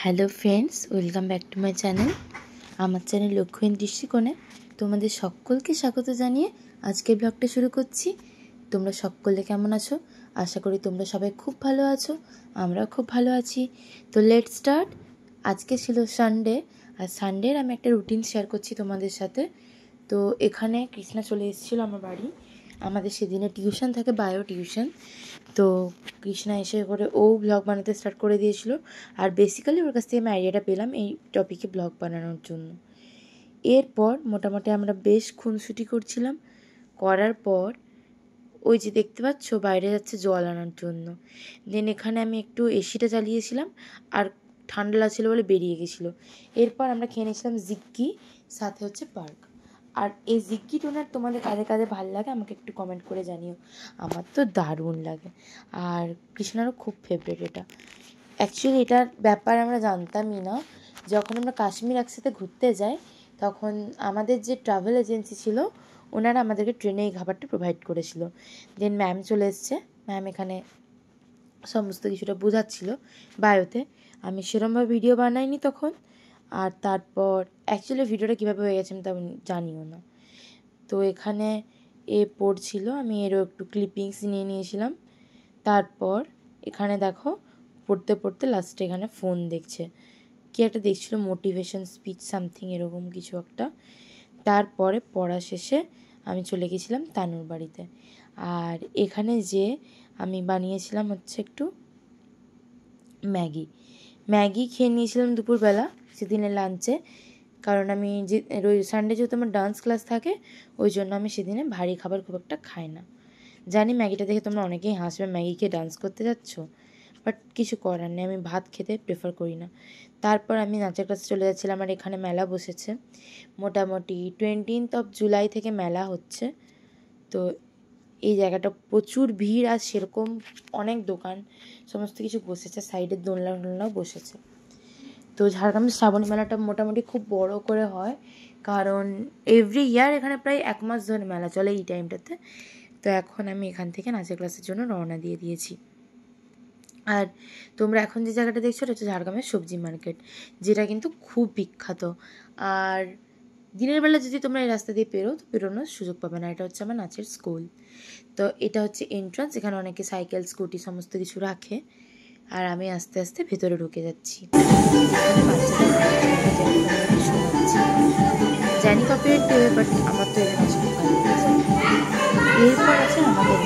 Hello friends, welcome back to my channel. আমার channel লক্ষ্যহীন দৃষ্টিকোণে তোমাদের সকলকে স্বাগত জানিয়ে আজকের ব্লগটা শুরু করছি। তোমরা সকলে কেমন আছো? আশা করি তোমরা সবাই খুব ভালো আছো, আমরাও খুব ভালো আছি। তো লেট স্টার্ট। আজকে ছিল সানডে, আর সানডের আমি একটা রুটিন শেয়ার করছি তোমাদের সাথে। তো এখানে কৃষ্ণা চলে এসেছিলো আমার বাড়ি। আমাদের সেদিনে টিউশন থাকে, বায়ো টিউশন। তো কৃষ্ণা এসে করে ও ব্লগ বানাতে স্টার্ট করে দিয়েছিল। আর বেসিক্যালি ওর কাছ থেকে আমি আইডিয়াটা পেলাম এই টপিকে ব্লগ বানানোর জন্য। এরপর মোটামুটি আমরা বেশ খুনসুটি করছিলাম। করার পর ওই যে দেখতে পাচ্ছ বাইরে যাচ্ছে জল আনার জন্য। দেন এখানে আমি একটু এসিটা চালিয়েছিলাম, আর ঠান্ডা লাগছিলো বলে বেরিয়ে গেছিলো। এরপর আমরা খেয়ে নিয়েছিলাম জিক্কি, সাথে হচ্ছে পার্ক। আর এই জিক্কি টোনার তোমাদের কাদের কাদের ভালো লাগে আমাকে একটু কমেন্ট করে জানিও। আমার তো দারুণ লাগে, আর কৃষ্ণারও খুব ফেভারিট এটা। অ্যাকচুয়ালি এটার ব্যাপার আমরা জানতামই না। যখন আমরা কাশ্মীর একসাথে ঘুরতে যাই, তখন আমাদের যে ট্রাভেল এজেন্সি ছিল ওনারা আমাদেরকে ট্রেনে এই খাবারটা প্রোভাইড করেছিল। দেন ম্যাম চলে এসছে, ম্যাম এখানে সমস্ত কিছুটা বোঝাচ্ছিল বায়োতে। আমি সেরকমভাবে ভিডিও বানাইনি তখন। আর তারপর অ্যাকচুয়ালি ভিডিওটা কীভাবে হয়ে গেছে আমি তা জানিও না। তো এখানে এ পড়ছিল, আমি এরও একটু ক্লিপিংস নিয়ে নিয়েছিলাম। তারপর এখানে দেখো পড়তে পড়তে লাস্টে এখানে ফোন দেখছে, কি একটা দেখছিল, মোটিভেশন স্পিচ সামথিং এরকম কিছু একটা। তারপরে পড়া শেষে আমি চলে গেছিলাম তানুর বাড়িতে। আর এখানে যে আমি বানিয়েছিলাম হচ্ছে একটু ম্যাগি খেয়ে নিয়েছিলাম দুপুরবেলা সেদিনের লাঞ্চে। কারণ আমি যে সানডে যেহেতু আমার ডান্স ক্লাস থাকে, ওই জন্য আমি সেদিনে ভারী খাবার খুব একটা খাই না। জানি ম্যাগিটা দেখে তোমরা অনেকেই হাসবে, ম্যাগি খেয়ে ডান্স করতে যাচ্ছ, বাট কিছু করার নেই, আমি ভাত খেতে প্রেফার করি না। তারপর আমি নাচের ক্লাসে চলে যাচ্ছিলাম। আর এখানে মেলা বসেছে, মোটামুটি 20 জুলাই থেকে মেলা হচ্ছে। তো এই জায়গাটা প্রচুর ভিড়, আর সেরকম অনেক দোকান সমস্ত কিছু বসেছে, সাইডের দোলনাও বসেছে। তো ঝাড়গ্রামের শ্রাবণী মেলাটা মোটামুটি খুব বড় করে হয়, কারণ এভরি ইয়ার এখানে প্রায় 1 মাস ধরে মেলা চলে এই টাইমটাতে। তো এখন আমি এখান থেকে নাচের ক্লাসের জন্য রওনা দিয়ে দিয়েছি। আর তোমরা এখন যে জায়গাটা দেখছো এটা হচ্ছে ঝাড়গ্রামের সবজি মার্কেট, যেটা কিন্তু খুব বিখ্যাত। আর দিনের বেলা যদি তোমরা এই রাস্তা দিয়ে পেরোনোর সুযোগ পাবে না। এটা হচ্ছে আমার নাচের স্কুল। তো এটা হচ্ছে এন্ট্রান্স, এখানে অনেকে সাইকেল স্কুটি সমস্ত কিছু রাখে। আর আমি আস্তে আস্তে ভেতরে ঢুকে যাচ্ছি। জানি কপিরাইট দেবে, বাট আমার তো এখানে আসলে ভালো লেগেছে। এরপর আছে আমাদের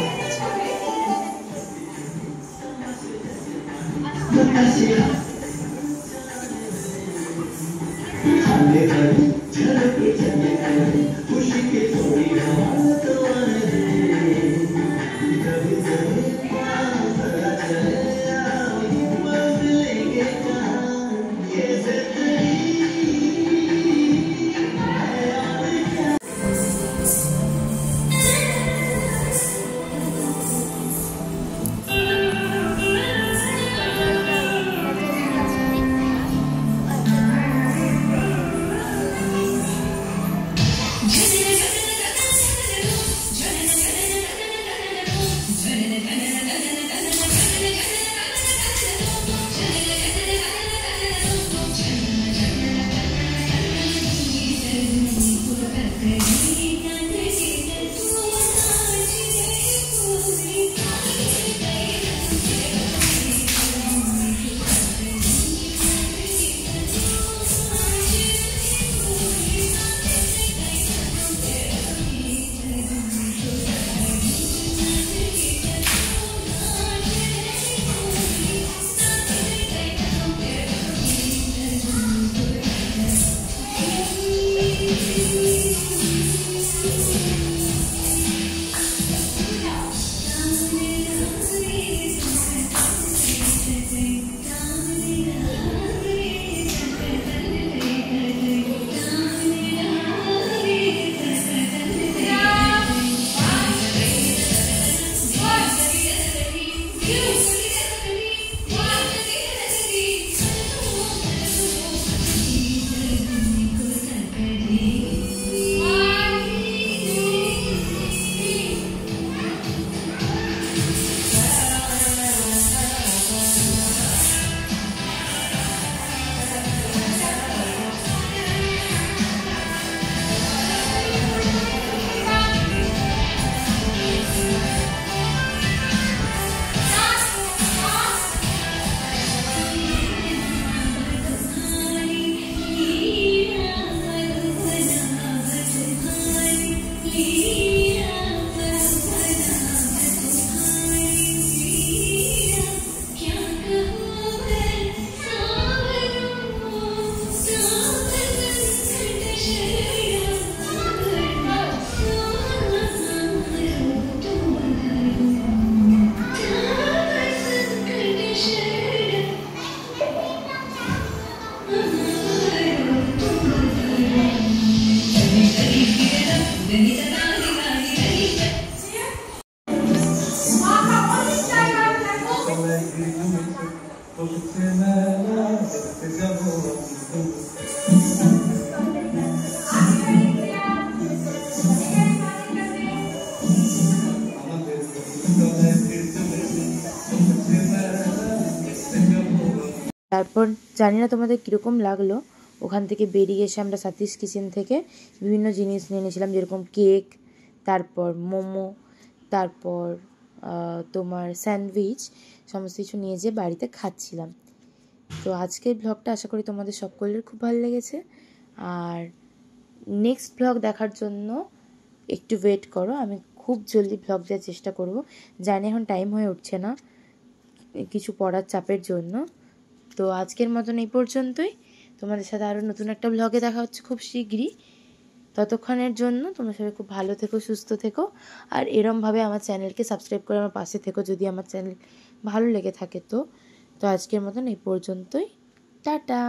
তারপর জানি না তোমাদের কীরকম লাগলো, ওখান থেকে বেরিয়ে এসে আমরা সাতিশ কিচেন থেকে বিভিন্ন জিনিস নিয়ে নিয়েছিলাম, যেরকম কেক, তারপর মোমো, তারপর তোমার স্যান্ডউইচ, সমস্ত কিছু নিয়ে যেয়ে বাড়িতে খাচ্ছিলাম। তো আজকের ব্লগটা আশা করি তোমাদের সকলের খুব ভালো লেগেছে। আর নেক্সট ব্লগ দেখার জন্য একটু ওয়েট করো, আমি খুব জলদি ব্লগ দেওয়ার চেষ্টা করব। জানি এখন টাইম হয়ে উঠছে না কিছু পড়ার চাপের জন্য। তো আজকের মতন এই পর্যন্তই, তোমাদের সাথে আরও নতুন একটা ব্লগে দেখা হচ্ছে খুব শীঘ্রই। ততক্ষণের জন্য তোমরা সবাই খুব ভালো থেকো, সুস্থ থেকো, আর এরমভাবে আমার চ্যানেলকে সাবস্ক্রাইব করে আমার পাশে থেকো যদি আমার চ্যানেল ভালো লেগে থাকে। তো আজকের মতন এই পর্যন্তই, টাটা।